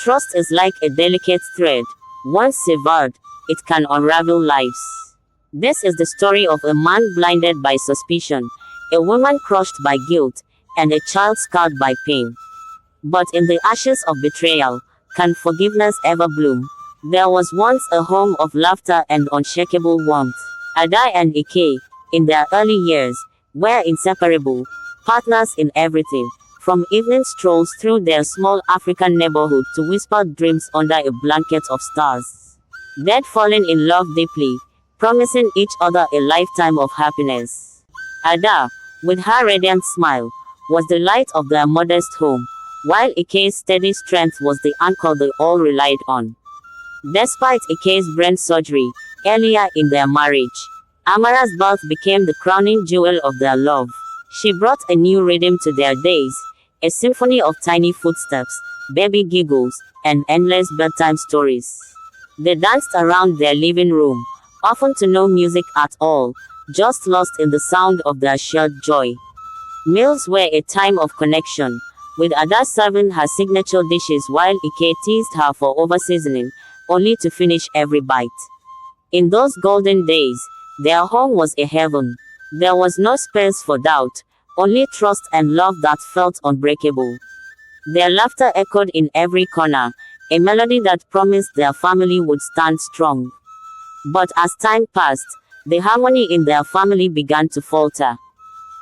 Trust is like a delicate thread. Once severed, it can unravel lives. This is the story of a man blinded by suspicion, a woman crushed by guilt, and a child scarred by pain. But in the ashes of betrayal, can forgiveness ever bloom? There was once a home of laughter and unshakable warmth. Ada and Ike, in their early years, were inseparable, partners in everything, from evening strolls through their small African neighborhood to whispered dreams under a blanket of stars. They'd fallen in love deeply, promising each other a lifetime of happiness. Ada, with her radiant smile, was the light of their modest home, while Ike's steady strength was the anchor they all relied on. Despite Ike's brain surgery, earlier in their marriage, Amara's birth became the crowning jewel of their love. She brought a new rhythm to their days, a symphony of tiny footsteps, baby giggles, and endless bedtime stories. They danced around their living room, often to no music at all, just lost in the sound of their shared joy. Meals were a time of connection, with Ada serving her signature dishes while Ike teased her for over-seasoning, only to finish every bite. In those golden days, their home was a heaven. There was no space for doubt, only trust and love that felt unbreakable. Their laughter echoed in every corner, a melody that promised their family would stand strong. But as time passed, the harmony in their family began to falter.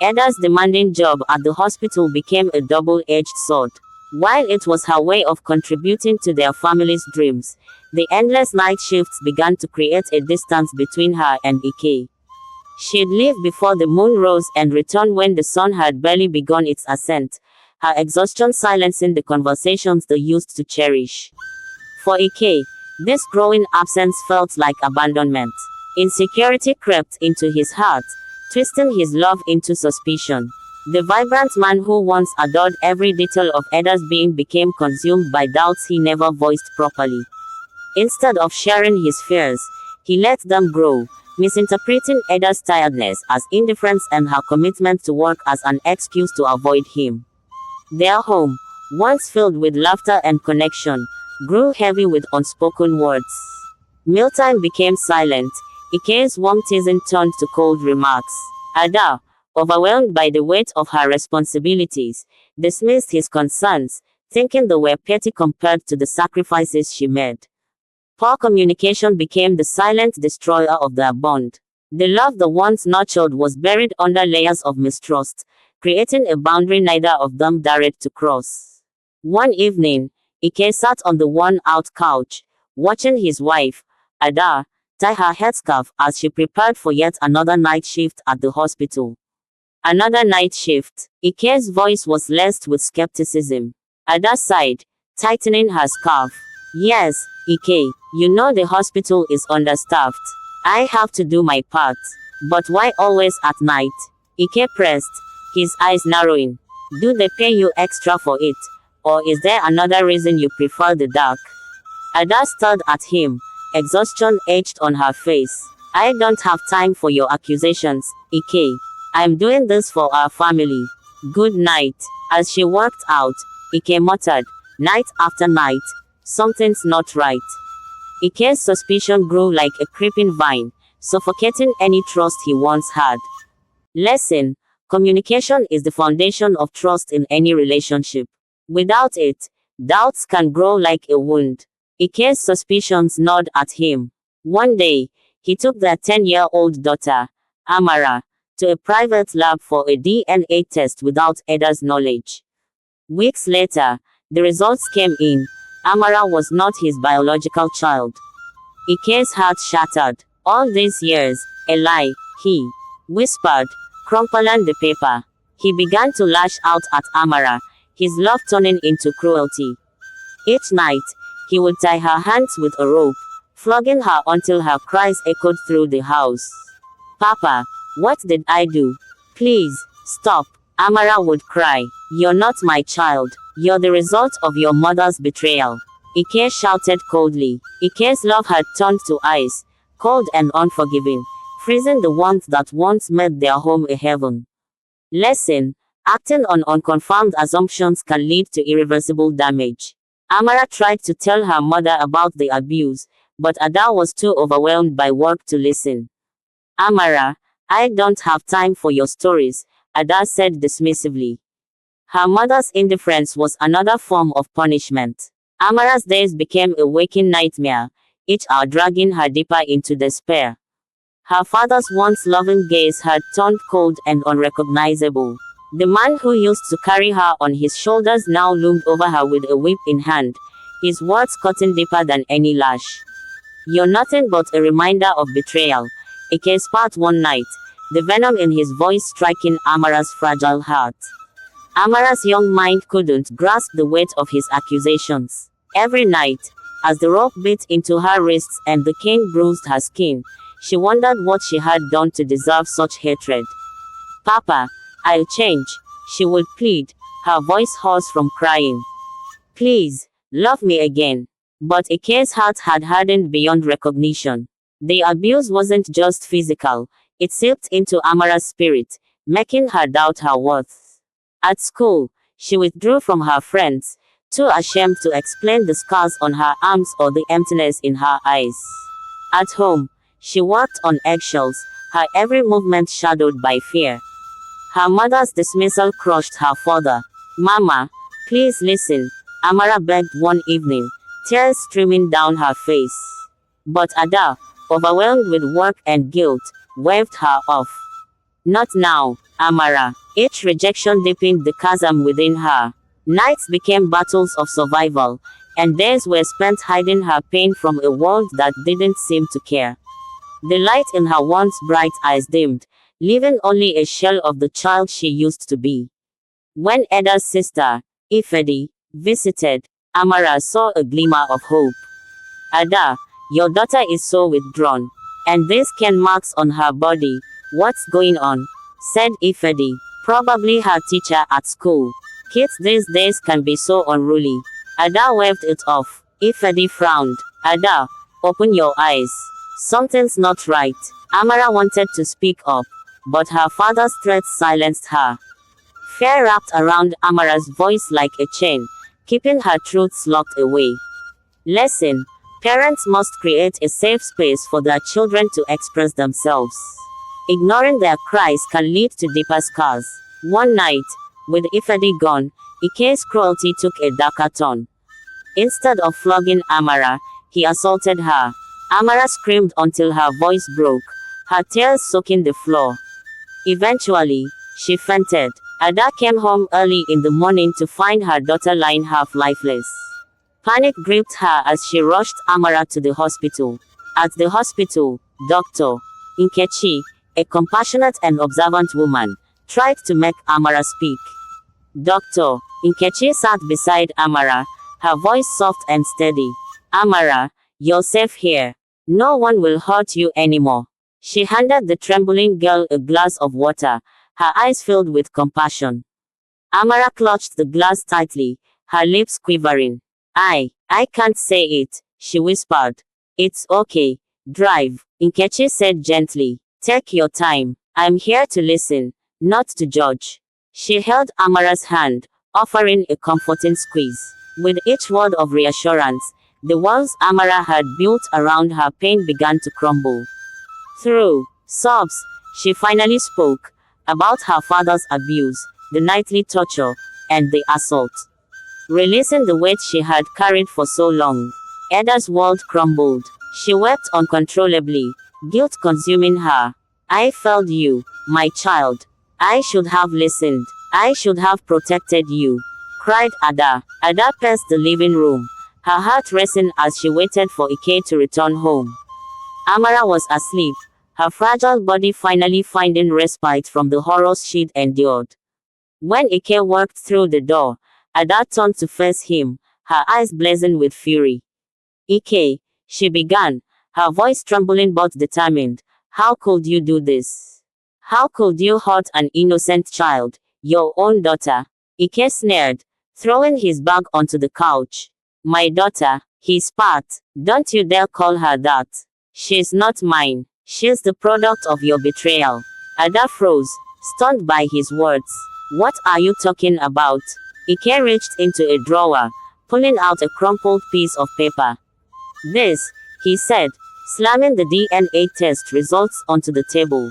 Ada's demanding job at the hospital became a double-edged sword. While it was her way of contributing to their family's dreams, the endless night shifts began to create a distance between her and Ike. She'd leave before the moon rose and return when the sun had barely begun its ascent, her exhaustion silencing the conversations they used to cherish. For Ike, this growing absence felt like abandonment. Insecurity crept into his heart, twisting his love into suspicion. The vibrant man who once adored every detail of Ada's being became consumed by doubts he never voiced properly. Instead of sharing his fears, he let them grow, misinterpreting Ada's tiredness as indifference and her commitment to work as an excuse to avoid him. Their home, once filled with laughter and connection, grew heavy with unspoken words. Mealtime became silent, Ike's warm teasing turned to cold remarks. Ada, overwhelmed by the weight of her responsibilities, dismissed his concerns, thinking they were petty compared to the sacrifices she made. Poor communication became the silent destroyer of their bond. The love they once nurtured was buried under layers of mistrust, creating a boundary neither of them dared to cross. One evening, Ike sat on the worn-out couch, watching his wife, Ada, tie her headscarf as she prepared for yet another night shift at the hospital. Another night shift. Ike's voice was laced with skepticism. Ada sighed, tightening her scarf. Yes, Ike, you know the hospital is understaffed. I have to do my part. But why always at night? Ike pressed, his eyes narrowing. Do they pay you extra for it? Or is there another reason you prefer the dark? Ada stared at him, exhaustion etched on her face. I don't have time for your accusations, Ike. I'm doing this for our family. Good night. As she walked out, Ike muttered, night after night, something's not right. Ike's suspicion grew like a creeping vine, suffocating any trust he once had. Lesson: communication is the foundation of trust in any relationship. Without it, doubts can grow like a wound. Ike's suspicions gnawed at him. One day, he took their 10-year-old daughter, Amara, to a private lab for a DNA test without Ada's knowledge. Weeks later, the results came in. Amara was not his biological child. Ike's heart shattered. All these years, a lie, he whispered, crumpling the paper. He began to lash out at Amara, his love turning into cruelty. Each night, he would tie her hands with a rope, flogging her until her cries echoed through the house. Papa, what did I do? Please, stop. Amara would cry. You're not my child. You're the result of your mother's betrayal. Ike shouted coldly. Ike's love had turned to ice, cold and unforgiving, freezing the warmth that once made their home a heaven. Lesson: acting on unconfirmed assumptions can lead to irreversible damage. Amara tried to tell her mother about the abuse, but Ada was too overwhelmed by work to listen. Amara, I don't have time for your stories, Ada said dismissively. Her mother's indifference was another form of punishment. Amara's days became a waking nightmare, each hour dragging her deeper into despair. Her father's once loving gaze had turned cold and unrecognizable. The man who used to carry her on his shoulders now loomed over her with a whip in hand, his words cutting deeper than any lash. You're nothing but a reminder of betrayal, Ike spat one night, the venom in his voice striking Amara's fragile heart. Amara's young mind couldn't grasp the weight of his accusations. Every night, as the rope bit into her wrists and the cane bruised her skin, she wondered what she had done to deserve such hatred. Papa, I'll change, she would plead, her voice hoarse from crying. Please, love me again. But Ike's heart had hardened beyond recognition. The abuse wasn't just physical, it seeped into Amara's spirit, making her doubt her worth. At school, she withdrew from her friends, too ashamed to explain the scars on her arms or the emptiness in her eyes. At home, she walked on eggshells, her every movement shadowed by fear. Her mother's dismissal crushed her further. Mama, please listen, Amara begged one evening, tears streaming down her face. But Ada, overwhelmed with work and guilt, waved her off. Not now, Amara. Each rejection deepened the chasm within her. Nights became battles of survival, and days were spent hiding her pain from a world that didn't seem to care. The light in her once bright eyes dimmed, leaving only a shell of the child she used to be. When Eda's sister, Ifedi, visited, Amara saw a glimmer of hope. Ada, your daughter is so withdrawn. And these skin marks on her body. What's going on? Said Ifedi. Probably her teacher at school. Kids these days can be so unruly. Ada waved it off. Ifedi frowned. Ada, open your eyes. Something's not right. Amara wanted to speak up, but her father's threats silenced her. Fear wrapped around Amara's voice like a chain, keeping her truths locked away. Lesson: parents must create a safe space for their children to express themselves. Ignoring their cries can lead to deeper scars. One night, with Ifedi gone, Ike's cruelty took a darker turn. Instead of flogging Amara, he assaulted her. Amara screamed until her voice broke, her tears soaking the floor. Eventually, she fainted. Ada came home early in the morning to find her daughter lying half lifeless. Panic gripped her as she rushed Amara to the hospital. At the hospital, Dr. Nkechi, a compassionate and observant woman, tried to make Amara speak. Dr. Nkechi sat beside Amara, her voice soft and steady. Amara, you're safe here. No one will hurt you anymore. She handed the trembling girl a glass of water, her eyes filled with compassion. Amara clutched the glass tightly, her lips quivering. I can't say it, she whispered. It's okay. Drive, Nkechi said gently. Take your time. I'm here to listen, not to judge. She held Amara's hand, offering a comforting squeeze. With each word of reassurance, the walls Amara had built around her pain began to crumble. Through sobs, she finally spoke about her father's abuse, the nightly torture, and the assault. Releasing the weight she had carried for so long, Eda's world crumbled. She wept uncontrollably, guilt consuming her. I failed you, my child. I should have listened. I should have protected you, cried Ada. Ada paced the living room, her heart racing as she waited for Ike to return home. Amara was asleep, her fragile body finally finding respite from the horrors she'd endured. When Ike walked through the door, Ada turned to face him, her eyes blazing with fury. Ike, she began, her voice trembling but determined. How could you do this? How could you hurt an innocent child, your own daughter? Ike sneered, throwing his bag onto the couch. My daughter, he spat. Don't you dare call her that. She's not mine. She's the product of your betrayal. Ada froze, stunned by his words. What are you talking about? Ike reached into a drawer, pulling out a crumpled piece of paper. This, he said, slamming the DNA test results onto the table.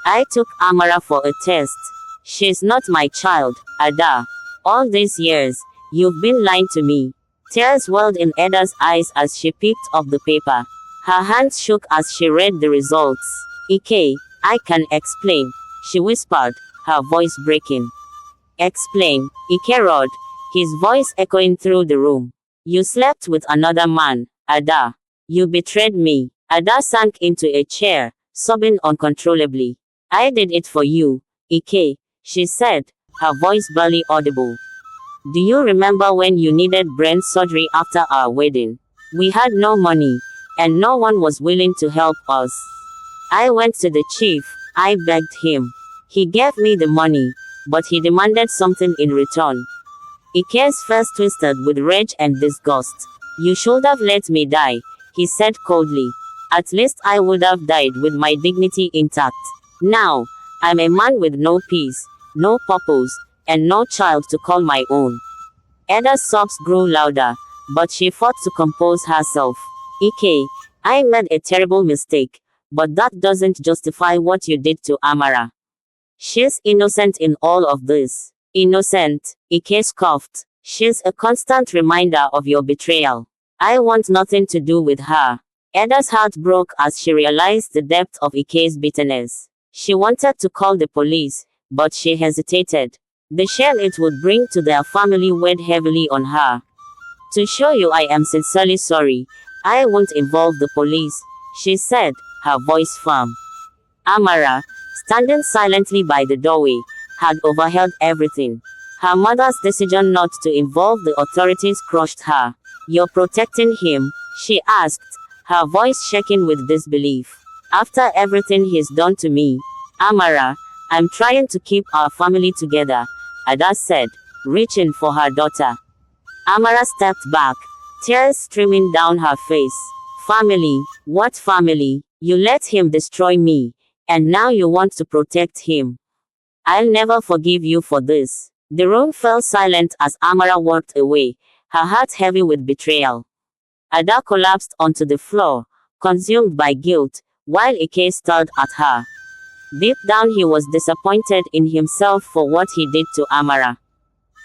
I took Amara for a test. She's not my child, Ada. All these years, you've been lying to me. Tears welled in Ada's eyes as she picked up the paper. Her hands shook as she read the results. Ike, I can explain, she whispered, her voice breaking. Explain, Ike roared, his voice echoing through the room. You slept with another man, Ada. You betrayed me. Ada sank into a chair, sobbing uncontrollably. I did it for you, Ike, she said, her voice barely audible. Do you remember when you needed brain surgery after our wedding? We had no money, and no one was willing to help us. I went to the chief. I begged him. He gave me the money, but he demanded something in return. Ike's face twisted with rage and disgust. You should have let me die, he said coldly. At least I would have died with my dignity intact. Now, I'm a man with no peace, no purpose, and no child to call my own. Ada's sobs grew louder, but she fought to compose herself. Ike, I made a terrible mistake, but that doesn't justify what you did to Amara. She's innocent in all of this. Innocent, Ike scoffed. She's a constant reminder of your betrayal. I want nothing to do with her. Ada's heart broke as she realized the depth of Ike's bitterness. She wanted to call the police, but she hesitated. The shame it would bring to their family weighed heavily on her. To show you I am sincerely sorry, I won't involve the police, she said, her voice firm. Amara, standing silently by the doorway, had overheard everything. Her mother's decision not to involve the authorities crushed her. You're protecting him? She asked, her voice shaking with disbelief. After everything he's done to me, Amara, I'm trying to keep our family together, Ada said, reaching for her daughter. Amara stepped back, tears streaming down her face. Family? What family? You let him destroy me, and now you want to protect him. I'll never forgive you for this. The room fell silent as Amara walked away, her heart heavy with betrayal. Ada collapsed onto the floor, consumed by guilt, while Ike stared at her. Deep down he was disappointed in himself for what he did to Amara.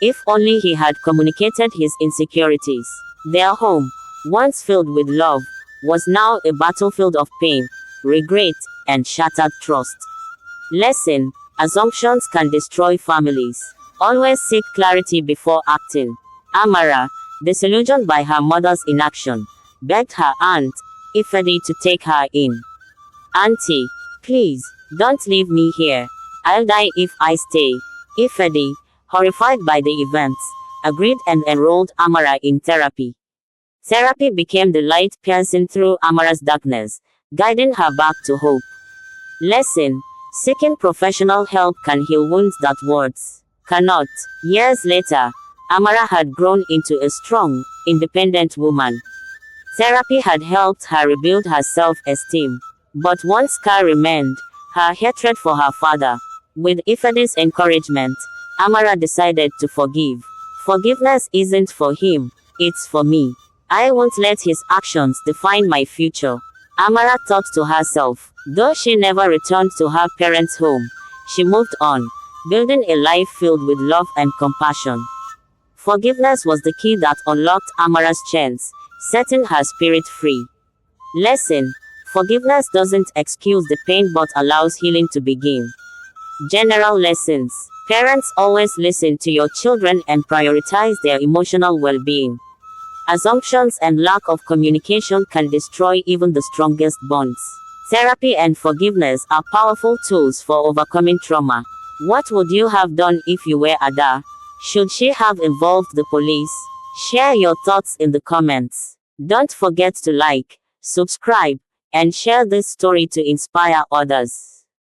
If only he had communicated his insecurities. Their home, once filled with love, was now a battlefield of pain, regret, and shattered trust. Lesson: assumptions can destroy families. Always seek clarity before acting. Amara, disillusioned by her mother's inaction, begged her aunt, Ifedi, to take her in. Auntie, please, don't leave me here. I'll die if I stay. Ifedi, horrified by the events, agreed and enrolled Amara in therapy. Therapy became the light piercing through Amara's darkness, guiding her back to hope. Lesson: seeking professional help can heal wounds that words cannot. Years later, Amara had grown into a strong, independent woman. Therapy had helped her rebuild her self-esteem. But one scar remained: her hatred for her father. With Ifedi's encouragement, Amara decided to forgive. Forgiveness isn't for him, it's for me. I won't let his actions define my future, Amara thought to herself. Though she never returned to her parents' home, she moved on, building a life filled with love and compassion. Forgiveness was the key that unlocked Amara's chains, setting her spirit free. Lesson: forgiveness doesn't excuse the pain but allows healing to begin. General lessons: parents, always listen to your children and prioritize their emotional well-being. Assumptions and lack of communication can destroy even the strongest bonds. Therapy and forgiveness are powerful tools for overcoming trauma. What would you have done if you were Ada? Should she have involved the police? Share your thoughts in the comments. Don't forget to like, subscribe, and share this story to inspire others.